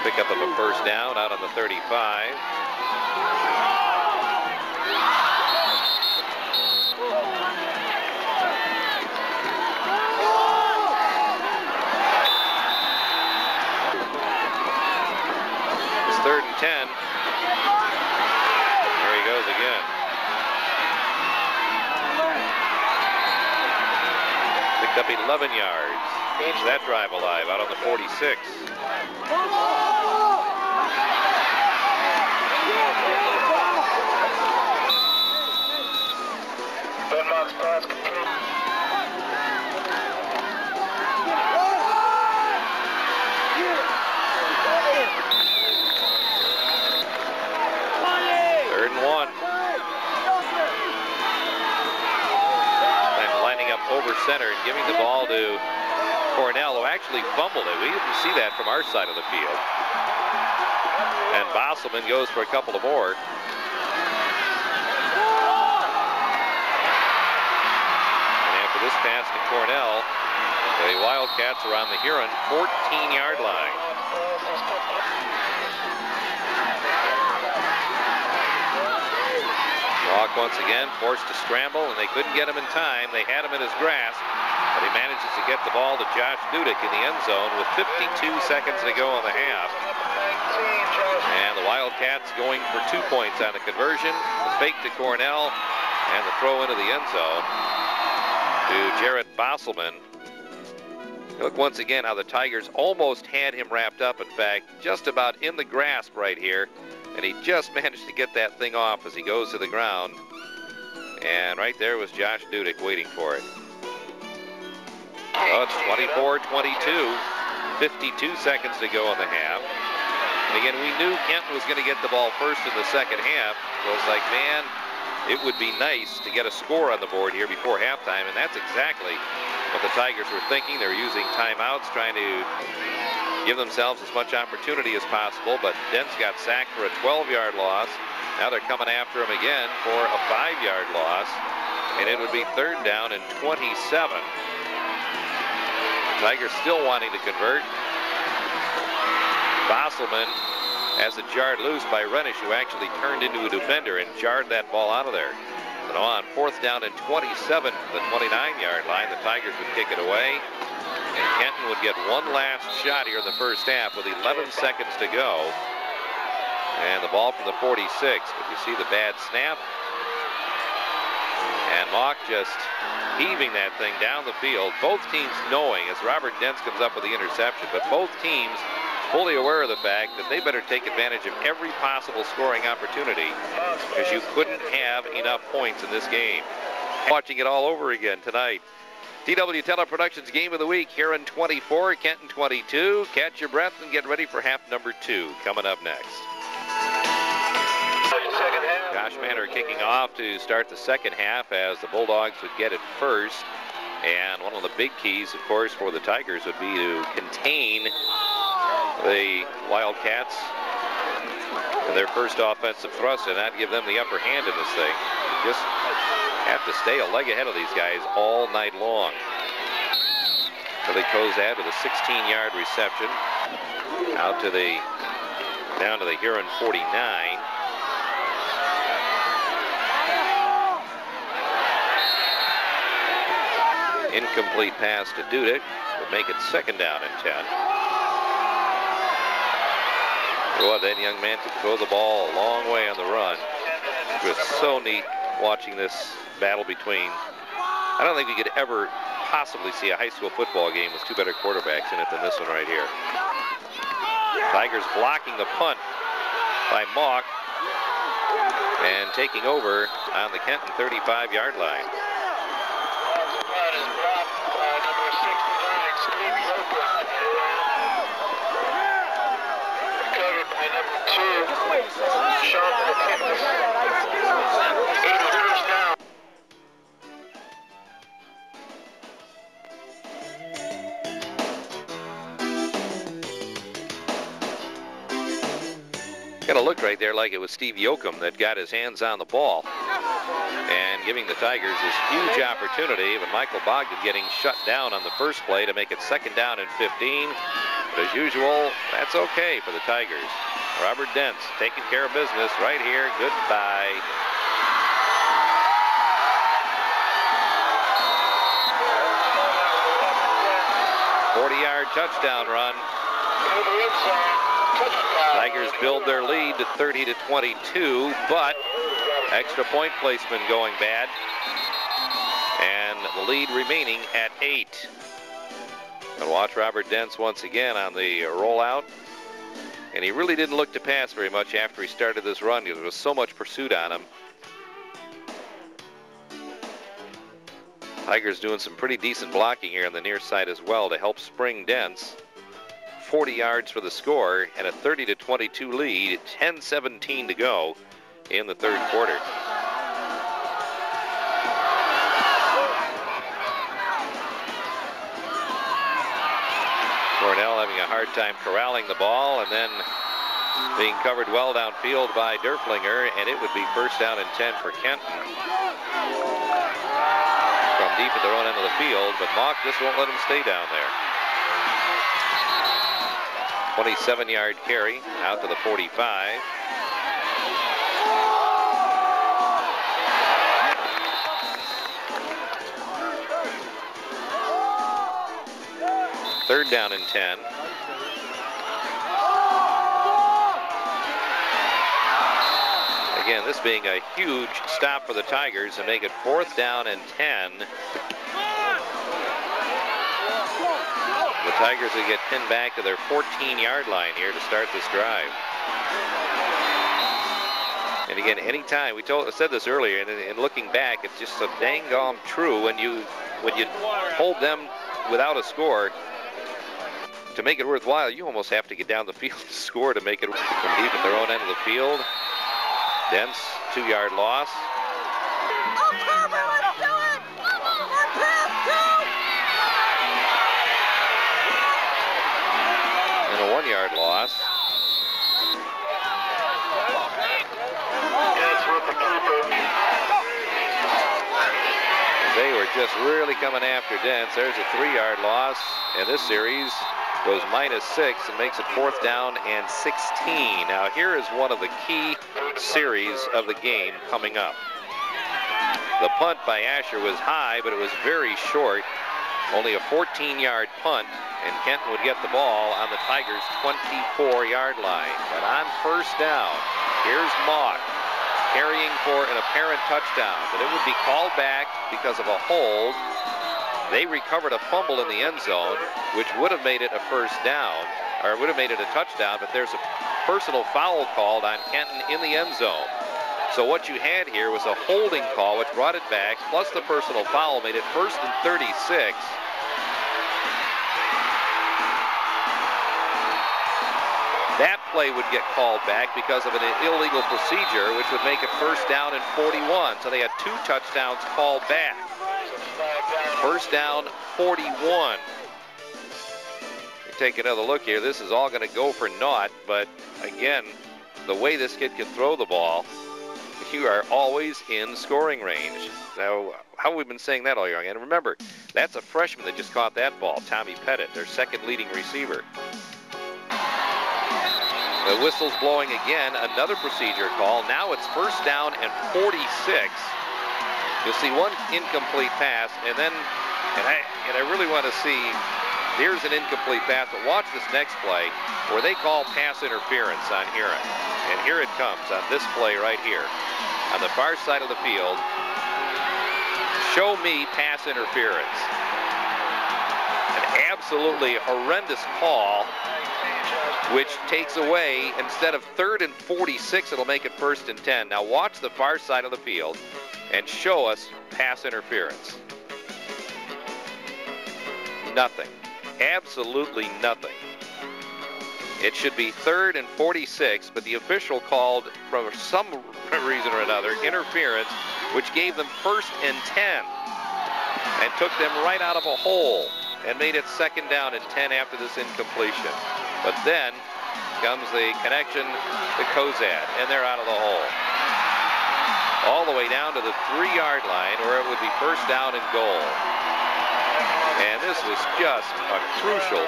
Pickup of a first down out on the 35. It's 3rd and 10. There he goes again. Picked up 11 yards. Keeps that drive alive out on the 46. Pass complete. Third and 1. And lining up over center and giving the ball to Cornell, who actually fumbled it. We didn't see that from our side of the field. And Bosselman goes for a couple of more. This pass to Cornell. The Wildcats are on the Huron 14-yard line. Walk once again forced to scramble, and they couldn't get him in time. They had him in his grasp, but he manages to get the ball to Josh Dudek in the end zone with 52 seconds to go in the half. And the Wildcats going for 2 points on the conversion. The fake to Cornell and the throw into the end zone to Jared Bosselman. Look once again how the Tigers almost had him wrapped up. In fact, just about in the grasp right here. And he just managed to get that thing off as he goes to the ground. And right there was Josh Dudek waiting for it. Well, it's 24-22. 52 seconds to go in the half. And again, we knew Kenton was going to get the ball first in the second half. So it's like, man, it would be nice to get a score on the board here before halftime, and that's exactly what the Tigers were thinking. They're using timeouts, trying to give themselves as much opportunity as possible, but Dent's got sacked for a 12-yard loss. Now they're coming after him again for a 5-yard loss, and it would be 3rd down and 27. Tigers still wanting to convert. Bosselman has it jarred loose by Renish, who actually turned into a defender and jarred that ball out of there. So now on 4th down and 27, the 29-yard line, the Tigers would kick it away. And Kenton would get one last shot here in the first half with 11 seconds to go. And the ball from the 46, but you see the bad snap. And Mock just heaving that thing down the field. Both teams knowing, as Robert Dents comes up with the interception, but both teams fully aware of the fact that they better take advantage of every possible scoring opportunity, because you couldn't have enough points in this game. Watching it all over again tonight. TW Teleproductions Game of the Week, Huron 24, Kenton 22. Catch your breath and get ready for half number 2 coming up next. Josh Manor kicking off to start the second half as the Bulldogs would get it first. And one of the big keys, of course, for the Tigers would be to contain the Wildcats in their first offensive thrust and not give them the upper hand in this thing. You just have to stay a leg ahead of these guys all night long. Billy Kozad with a 16-yard reception out to the down to the Huron 49. Incomplete pass to Dudek would make it 2nd down and 10. Boy, that young man could throw the ball a long way on the run. It was so neat watching this battle between, I don't think we could ever possibly see a high school football game with 2 better quarterbacks in it than this one right here. Tigers blocking the punt by Mock and taking over on the Kenton 35-yard line. Kind of looked right there like it was Steve Yoakum that got his hands on the ball and giving the Tigers this huge opportunity, but Michael Bogdan getting shut down on the first play to make it 2nd down and 15. But as usual, that's okay for the Tigers. Robert Dents taking care of business right here. Goodbye. Yard touchdown run. Tigers build their lead to 30-22, but extra point placement going bad, and the lead remaining at 8. And watch Robert Dents once again on the rollout, and he really didn't look to pass very much after he started this run because there was so much pursuit on him. Tigers doing some pretty decent blocking here on the near side as well to help spring Dents. 40 yards for the score and a 30-22 lead. 10:17 to go in the third quarter. Cornell having a hard time corralling the ball and then being covered well downfield by Derflinger, and it would be first down and 10 for Kenton. From deep at their own end of the field, but Mock just won't let him stay down there. 27-yard carry out to the 45. Third down and 10. Again, this being a huge stop for the Tigers and make it fourth down and 10. The Tigers will get pinned back to their 14-yard line here to start this drive. And again, anytime, we said this earlier, and looking back, it's just so dang gone true when you hold them without a score. To make it worthwhile, you almost have to get down the field to score to make it from deep at their own end of the field. Dents, 2-yard loss. And a 1-yard loss. They were just really coming after Dents. There's a 3-yard loss, and this series goes -6 and makes it fourth down and 16. Now here is one of the key series of the game coming up. The punt by Asher was high, but it was very short. Only a 14-yard punt, and Kenton would get the ball on the Tigers' 24-yard line. But on first down, here's Mock carrying for an apparent touchdown, but it would be called back because of a hold. They recovered a fumble in the end zone, which would have made it a first down, or would have made it a touchdown, but there's a personal foul called on Kenton in the end zone. So what you had here was a holding call, which brought it back, plus the personal foul made it first and 36. That play would get called back because of an illegal procedure, which would make it first down and 41. So they had 2 touchdowns called back. First down, 41. You take another look here. This is all going to go for naught, but again, the way this kid can throw the ball, you are always in scoring range. Now, how have we been saying that all year long? And remember, that's a freshman that just caught that ball, Tommy Pettit, their second leading receiver. The whistle's blowing again, another procedure call. Now it's first down and 46. You'll see one incomplete pass, and then, and I really want to see, here's an incomplete pass, but watch this next play where they call pass interference on Huron. And here it comes on this play right here on the far side of the field. Show me pass interference. An absolutely horrendous call, which takes away, instead of 3rd and 46, it'll make it 1st and 10. Now watch the far side of the field and show us pass interference. Nothing. Absolutely nothing. It should be 3rd and 46, but the official called, for some reason or another, interference, which gave them 1st and 10 and took them right out of a hole and made it 2nd down and 10 after this incompletion. But then comes the connection to Kozad, and they're out of the hole. All the way down to the 3-yard line, where it would be first down and goal. And this was just a crucial